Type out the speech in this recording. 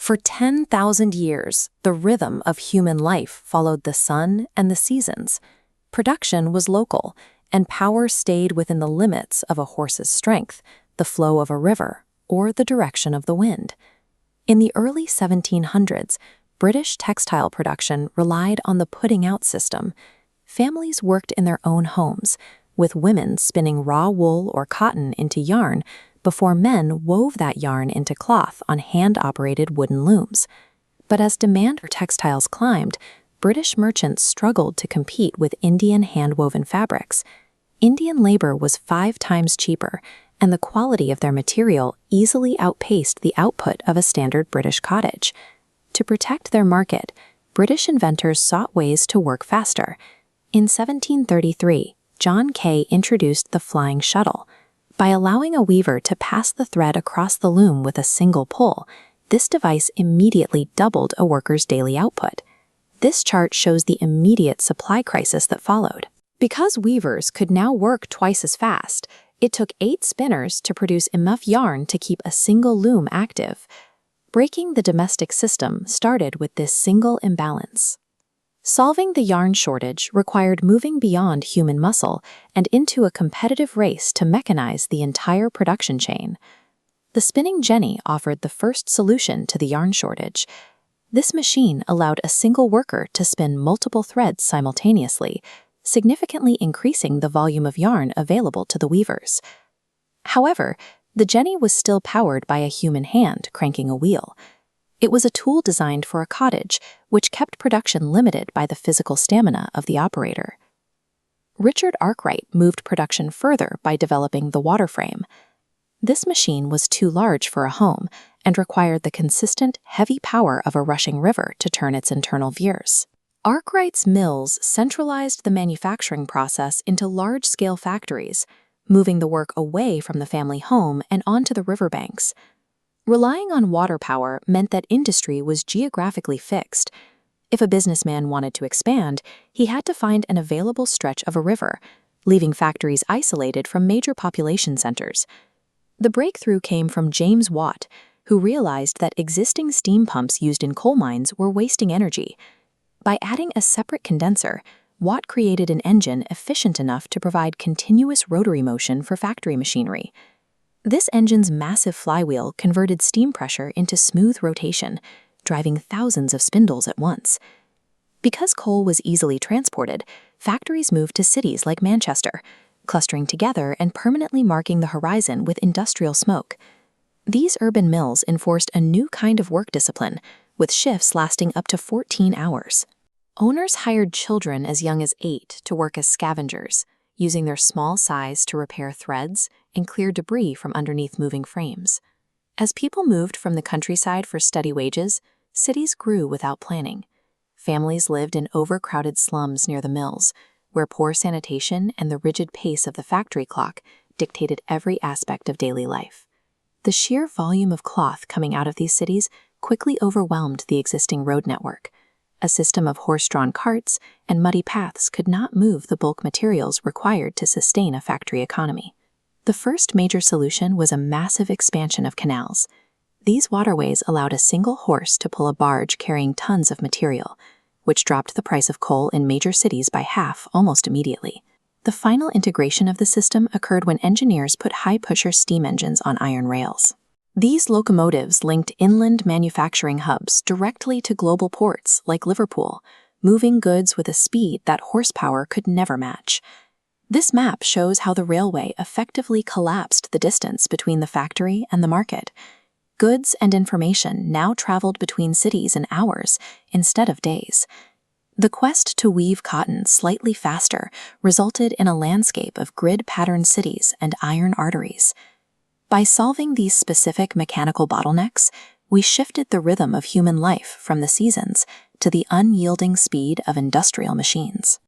For 10,000 years, the rhythm of human life followed the sun and the seasons. Production was local, and power stayed within the limits of a horse's strength, the flow of a river, or the direction of the wind. In the early 1700s, British textile production relied on the putting-out system. Families worked in their own homes, with women spinning raw wool or cotton into yarn before men wove that yarn into cloth on hand-operated wooden looms. But as demand for textiles climbed, British merchants struggled to compete with Indian hand-woven fabrics. Indian labor was 5 times cheaper, and the quality of their material easily outpaced the output of a standard British cottage. To protect their market, British inventors sought ways to work faster. In 1733, John Kay introduced the flying shuttle. By allowing a weaver to pass the thread across the loom with a single pull, this device immediately doubled a worker's daily output. This chart shows the immediate supply crisis that followed. Because weavers could now work twice as fast, it took 8 spinners to produce enough yarn to keep a single loom active. Breaking the domestic system started with this single imbalance. Solving the yarn shortage required moving beyond human muscle and into a competitive race to mechanize the entire production chain. The spinning jenny offered the first solution to the yarn shortage. This machine allowed a single worker to spin multiple threads simultaneously, significantly increasing the volume of yarn available to the weavers. However, the jenny was still powered by a human hand cranking a wheel. It was a tool designed for a cottage, which kept production limited by the physical stamina of the operator. Richard Arkwright moved production further by developing the water frame. This machine was too large for a home and required the consistent, heavy power of a rushing river to turn its internal gears. Arkwright's mills centralized the manufacturing process into large-scale factories, moving the work away from the family home and onto the riverbanks. Relying on water power meant that industry was geographically fixed. If a businessman wanted to expand, he had to find an available stretch of a river, leaving factories isolated from major population centers. The breakthrough came from James Watt, who realized that existing steam pumps used in coal mines were wasting energy. By adding a separate condenser, Watt created an engine efficient enough to provide continuous rotary motion for factory machinery. This engine's massive flywheel converted steam pressure into smooth rotation, driving thousands of spindles at once. Because coal was easily transported, factories moved to cities like Manchester, clustering together and permanently marking the horizon with industrial smoke. These urban mills enforced a new kind of work discipline, with shifts lasting up to 14 hours. Owners hired children as young as 8 to work as scavengers, using their small size to repair threads and clear debris from underneath moving frames. As people moved from the countryside for steady wages, cities grew without planning. Families lived in overcrowded slums near the mills, where poor sanitation and the rigid pace of the factory clock dictated every aspect of daily life. The sheer volume of cloth coming out of these cities quickly overwhelmed the existing road network. A system of horse-drawn carts and muddy paths could not move the bulk materials required to sustain a factory economy. The first major solution was a massive expansion of canals. These waterways allowed a single horse to pull a barge carrying tons of material, which dropped the price of coal in major cities by half almost immediately. The final integration of the system occurred when engineers put high-pusher steam engines on iron rails. These locomotives linked inland manufacturing hubs directly to global ports like Liverpool, moving goods with a speed that horsepower could never match. This map shows how the railway effectively collapsed the distance between the factory and the market. Goods and information now traveled between cities in hours instead of days. The quest to weave cotton slightly faster resulted in a landscape of grid-patterned cities and iron arteries. By solving these specific mechanical bottlenecks, we shifted the rhythm of human life from the seasons to the unyielding speed of industrial machines.